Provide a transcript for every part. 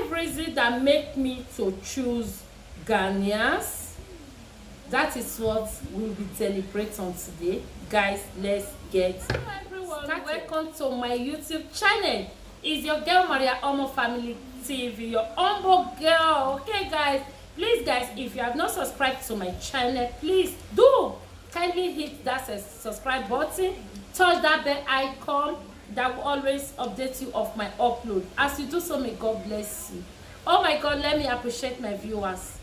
5 reasons that make me to choose Ghanaians. That is what we'll be celebrating on today. Guys, let's get everyone started. Welcome to my YouTube channel. It's your girl Maria Omo Family TV, your humble girl. Okay guys, please guys, if you have not subscribed to my channel, please do kindly hit that subscribe button, touch that bell icon that will always update you of my upload. As you do so, may God bless you. Oh my God, let me appreciate my viewers.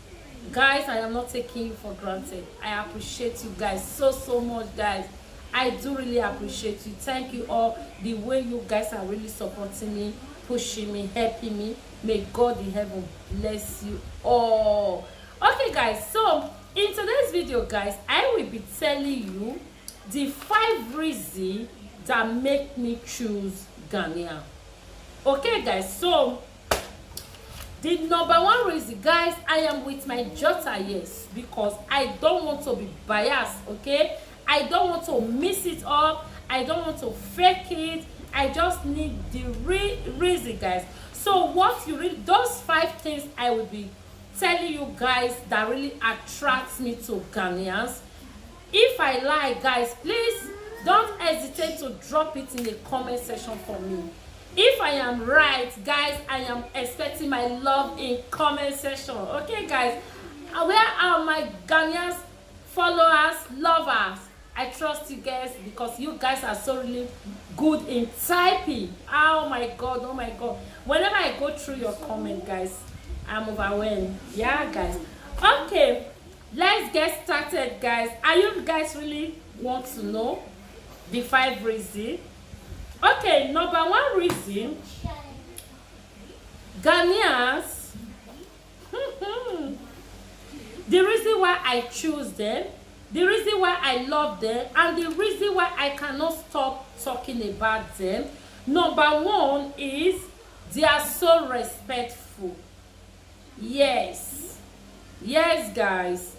Guys, I am not taking you for granted. I appreciate you guys so much, guys. I do really appreciate you. Thank you all. The way you guys are really supporting me, pushing me, helping me. May God in heaven bless you all. Okay guys, so in today's video guys, I will be telling you the 5 reasons that make me choose Ghanaian. Okay guys, so the number 1 reason guys, I am with my Jota, yes, because I don't want to be biased. Okay, I don't want to mix it up, I don't want to fake it. I just need the real reason guys. So what you really, those 5 things I will be telling you guys that really attracts me to Ghanaians. If I lie guys, please don't hesitate to drop it in the comment section for me. If I am right guys, I am expecting my love in comment section. Okay guys, where are my Ghanaians followers, lovers? I trust you guys because you guys are so really good in typing. Oh my God, oh my God. Whenever I go through your comment guys, I'm overwhelmed. Yeah guys, okay, let's get started guys. Are you guys really want to know the 5 reasons? Okay, number 1 reason, Ghanaians. The reason why I choose them, the reason why I love them, and the reason why I cannot stop talking about them. Number 1 is they are so respectful. Yes guys,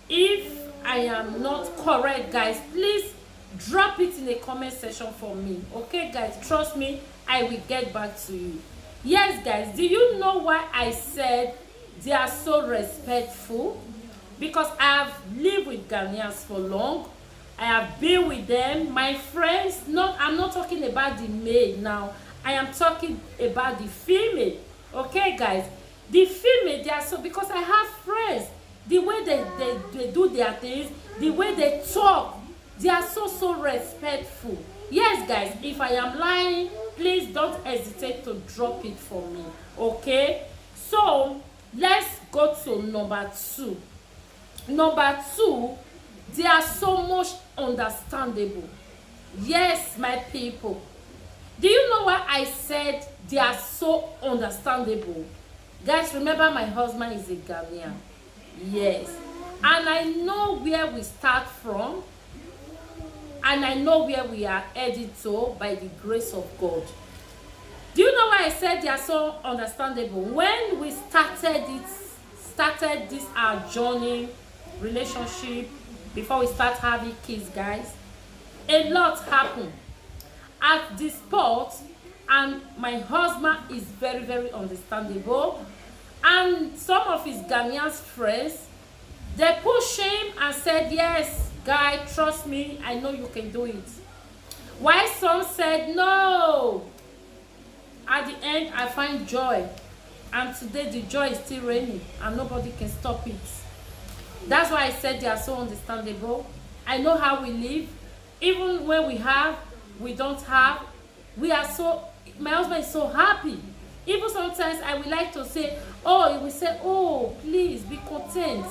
if I am not correct guys, please drop it in the comment section for me. Okay guys, trust me, I will get back to you. Yes guys, do you know why I said they are so respectful? Because I have lived with Ghanaians for long. I have been with them, my friends. I'm not talking about the male now, I am talking about the female. Okay guys, the female, they are so, because I have friends, the way they do their things, the way they talk, they are so respectful. Yes guys, if I am lying, please don't hesitate to drop it for me. Okay, so let's go to number 2. Number 2, they are so much understandable. Yes my people, do you know why I said they are so understandable? Guys, remember my husband is a Ghanaian. Yes, and I know where we start from, and I know where we are headed to by the grace of God. Do you know why I said they are so understandable? When we started this our journey, relationship, before we start having kids guys, a lot happened at this spot, and my husband is very understandable, and some of his Ghanaian friends, they pushed him and said, yes guy, trust me, I know you can do it. While some said no, at the end I find joy, and today the joy is still raining and nobody can stop it. That's why I said they are so understandable. I know how we live, even when we have, we don't have, we are so, my husband is so happy. Even sometimes I would like to say, oh, he will say, oh please be content,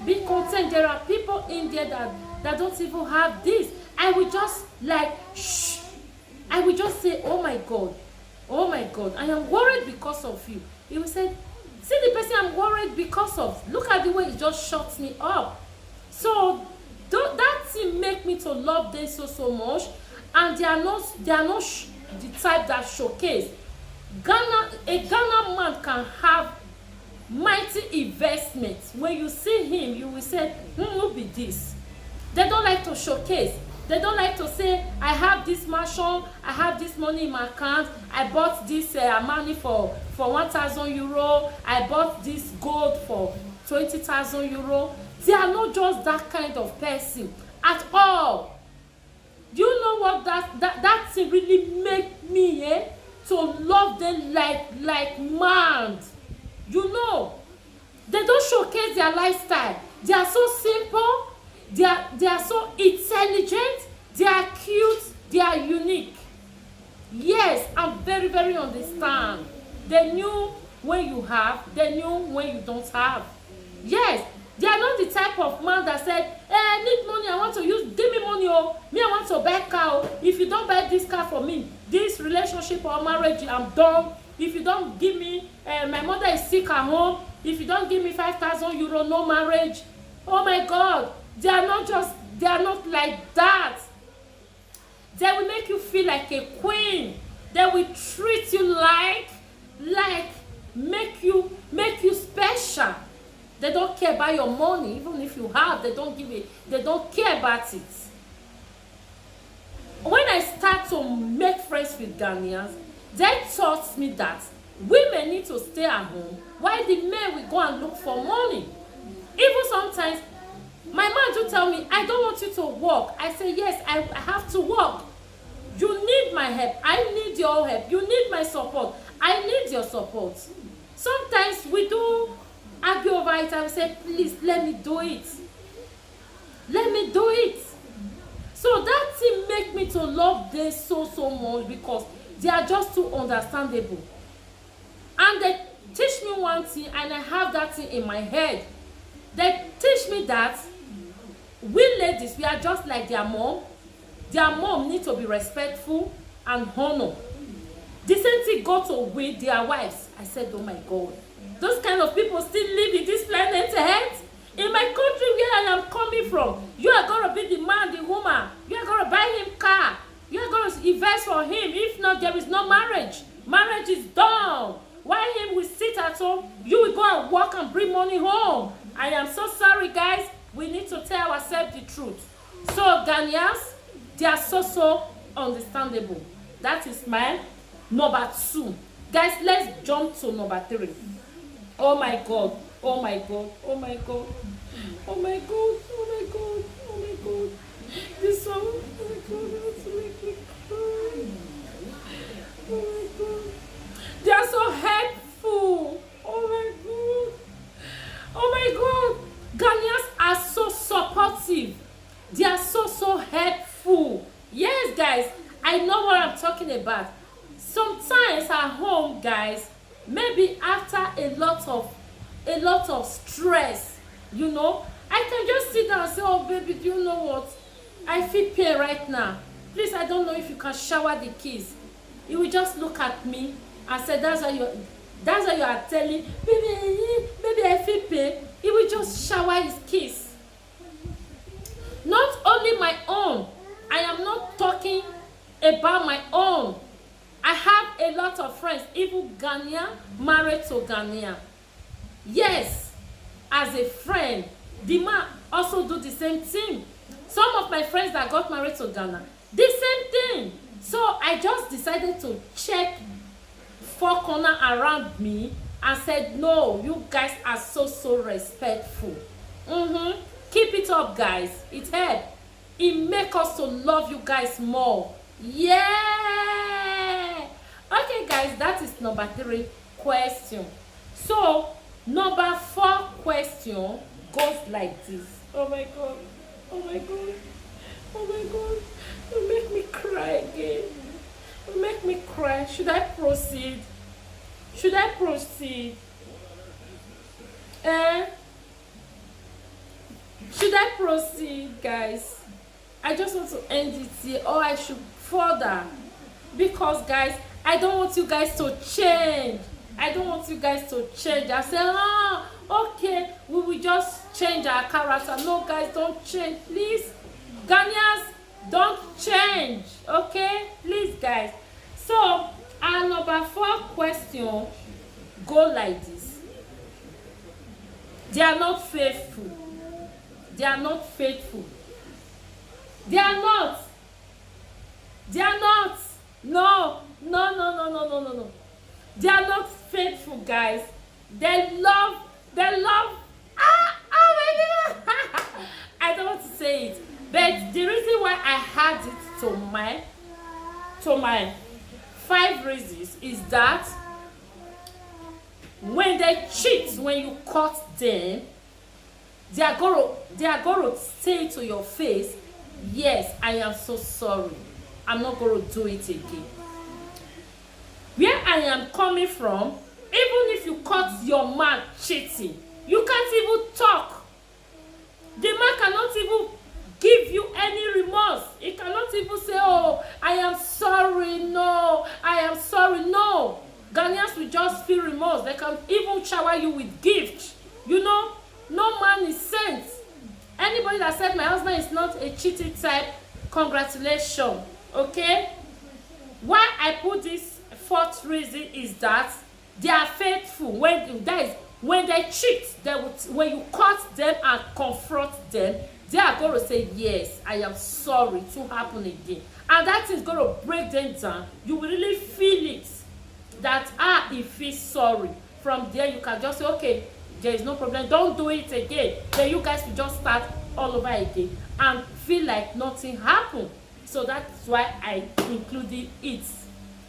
be content. There are people in there that don't even have this. I will just like shh, I will just say, oh my God, I am worried because of you. He will say, see the person I'm worried because of, look at the way it just shuts me up. So that thing make me to love them so much. And they are not the type that showcase. A Ghana man can have mighty investments. When you see him, you will say, who will be this? They don't like to showcase. They don't like to say, I have this mansion, I have this money in my account, I bought this money for 1,000 euro, I bought this gold for 20,000 euro. They are not just that kind of person at all. Do you know what that thing really make me to love them like mad? You know, they don't showcase their lifestyle. They are so simple, they are so intelligent, they are cute, they are unique. Yes, I'm very, very understand. They knew when you have, they knew when you don't have. Yes, they are not the type of man that said, I need money, I want to use, give me money, oh, me, I want to buy car, oh. If you don't buy this car for me, this relationship or marriage, I'm done. If you don't give me, my mother is sick at home, if you don't give me 5,000 euro, no marriage. Oh my God, they are not like that. They will make you feel like a queen. They will treat you like make you special. They don't care about your money, even if you have, they don't give it, they don't care about it. When I start to make friends with Ghanaians, they taught me that women need to stay at home while the men will go and look for money. Even sometimes, my man do tell me, I don't want you to work. I say, yes, I have to work. You need my help. I need your help. You need my support. I need your support. Sometimes we do argue over it and we say, please, let me do it. Let me do it. So that thing make me to love them so much because they are just too understandable. And they teach me one thing, and I have that thing in my head. They teach me that we ladies, we are just like their mom. Their mom need to be respectful and honor. The same thing go to with their wives. I said, oh my God, those kind of people still live in this planet Earth. In my country where I am coming from, you are going to be the man, the woman. You are going to buy him car. You are going to invest for him. If not, there is no marriage. Marriage is done. While him will sit at home, you will go and work and bring money home. I am so sorry, guys. We need to tell ourselves the truth. So, Ghanaians, they are so understandable. That is my number 2. Guys, let's jump to number 3. Oh my God. Oh my God. Oh my God. Oh my God. Oh my God. Oh my God. This song. Oh my God. That's make me cry. Oh my God. They are so helpful. Oh my God. Oh my God. Ghanaians are so supportive. They are so helpful. Yes, guys, I know what I'm talking about. Sometimes at home, guys, maybe after a lot of stress, you know, I can just sit down and say, oh baby, do you know what? I feel pain right now. Please, I don't know if you can shower the kids. He will just look at me and say, that's why you are telling, baby, I feel pain. He will just shower his kids. Not only my own. I am not talking about my own. I have a lot of friends, even Ghanaian, married to Ghanaian. Yes, as a friend, the man also do the same thing. Some of my friends that got married to Ghana, the same thing. So I just decided to check 4 corners around me and said, no, you guys are so respectful. Keep it up, guys. It helps. It makes us to love you guys more. Yeah. Okay, guys, that is number 3 question. So number 4 question goes like this. Oh my God. Oh my God. Oh my God. You make me cry again. You make me cry. Should I proceed? Should I proceed? Should I proceed, guys? I just want to end it here, or I should further, because guys, I don't want you guys to change. I don't want you guys to change. I say, okay, we will just change our character. No, guys, don't change, please. Ghanaians, don't change, okay? Please, guys. So our number 4 question go like this. They are not faithful. They are not faithful. They are not. They are not. No, no, no, no, no, no, no, no. They are not faithful, guys. They love. They love. Ah, oh my God. I don't want to say it, but the reason why I had it to my 5 reasons is that when they cheat, when you caught them, they are gonna say to your face, yes, I am so sorry. I'm not gonna do it again. Where I am coming from, even if you caught your man cheating, you can't even talk. The man cannot even give you any remorse. He cannot even say, oh, I am sorry. No, I am sorry. No. Ghanaians will just feel remorse. They can even shower you with gifts. You know, no man is sent. Anybody that said my husband is not a cheating type, congratulations. Okay? Why I put this 4th reason is that they are faithful. When they cheat, when you caught them and confront them, they are going to say, yes, I am sorry to happen again. And that is going to break them down. You will really feel it. That, he feels sorry. From there, you can just say, okay, there is no problem. Don't do it again. Then you guys will just start all over again and feel like nothing happened. So that's why I included it.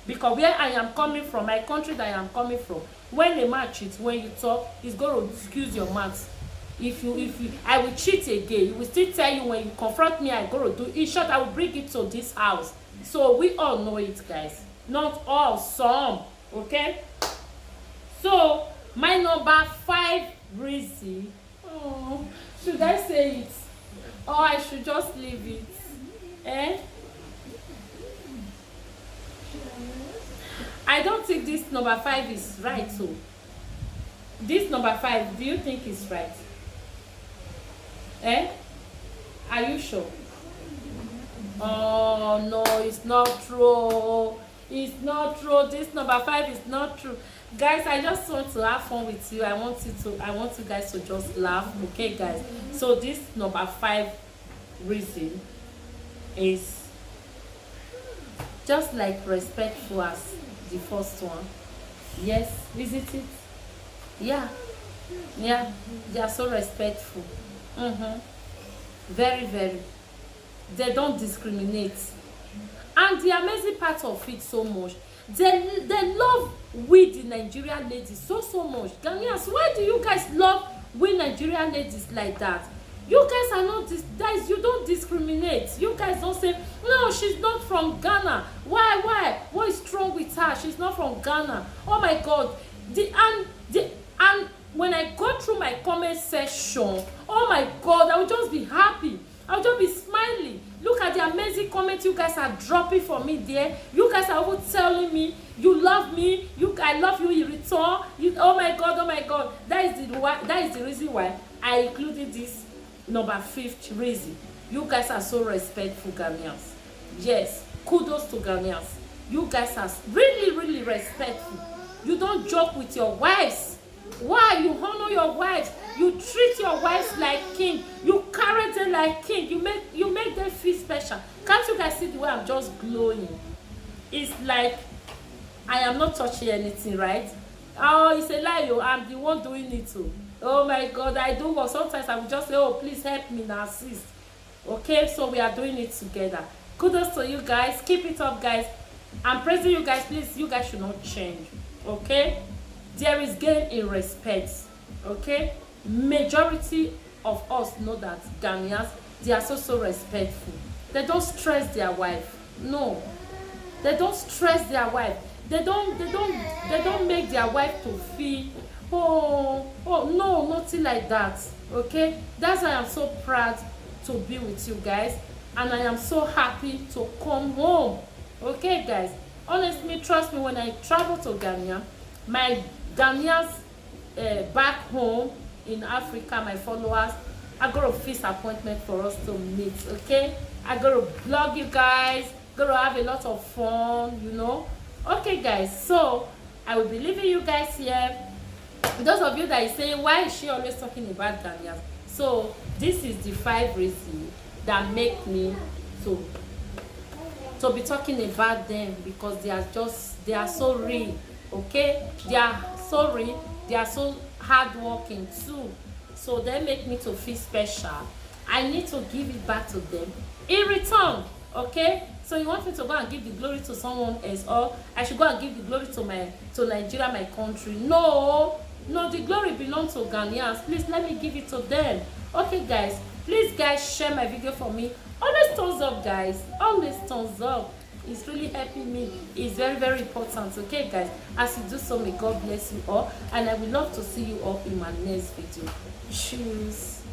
Because where I am coming from, my country that I am coming from, when a man cheats, when you talk, he's going to excuse your mouth. If you, I will cheat again. He will still tell you when you confront me, I'm going to do. In short, I will bring it to this house. So we all know it, guys. Not all, some. Okay? So, my number 5 reason. Oh, should I say it? Or I should just leave it? I don't think this number 5 is right. So, this number 5, do you think is right? Are you sure? Oh no, it's not true. It's not true. This number 5 is not true. Guys, I just want to have fun with you. I want you guys to just laugh. Okay, guys. So this number 5 reason is just like respectful as the first one. Yes, visit it. Yeah, they are so respectful. Very, very. They don't discriminate. And the amazing part of it so much, they love we the Nigerian ladies so much. Ghanaians, why do you guys love we Nigerian ladies like that? You guys are not guys, you don't discriminate. You guys don't say, no, she's not from Ghana. Why? What is wrong with her? She's not from Ghana. Oh my God. And when I go through my comment section, oh my God, I will just be happy. I'll just be smiling. Look at the amazing comments you guys are dropping for me there. You guys are all telling me you love me. I love you in return. Oh my God. That is the reason why I included this number 5th reason. You guys are so respectful, Ghanaians. Yes, kudos to Ghanaians. You guys are really, really respectful. You don't joke with your wives. Why? You honor your wives. You treat your wives like king. You carry them like king. You make them feel special. Can't you guys see the way I'm just glowing? It's like I am not touching anything, right? Oh, it's a lie. I'm the one doing it too. Oh my God, I do. But sometimes I will just say, oh, please help me now, assist. Okay, so we are doing it together. Kudos to you guys. Keep it up, guys. I'm praising you guys. Please, you guys should not change. Okay? There is gain in respect. Okay? Majority of us know that Ghanaians, they are so respectful. They don't stress their wife. No. They don't stress their wife. They don't make their wife to feel, oh no, nothing like that. Okay? That's why I'm so proud to be with you guys. And I am so happy to come home. Okay, guys? Honestly, trust me, when I travel to Ghana, my Ghanaians back home in Africa, my followers, I got a fixed appointment for us to meet. Okay? I got to vlog you guys. Got to have a lot of fun, you know. Okay, guys. So I will be leaving you guys here. Those of you that is saying, why is she always talking about Ghanaians? So this is the 5 reasons that make me to be talking about them, because they are so real. Okay, they are so real, they are so hardworking too, so they make me to feel special. I need to give it back to them in return. Okay, so you want me to go and give the glory to someone else, or I should go and give the glory to Nigeria, my country? No, no, the glory belongs to Ghanaians. Please let me give it to them. Okay guys, please guys, share my video for me. Always thumbs up guys, always thumbs up. It's really helping me. It's very, very important. Okay guys, as you do so, may God bless you all, and I would love to see you all in my next video. Cheers.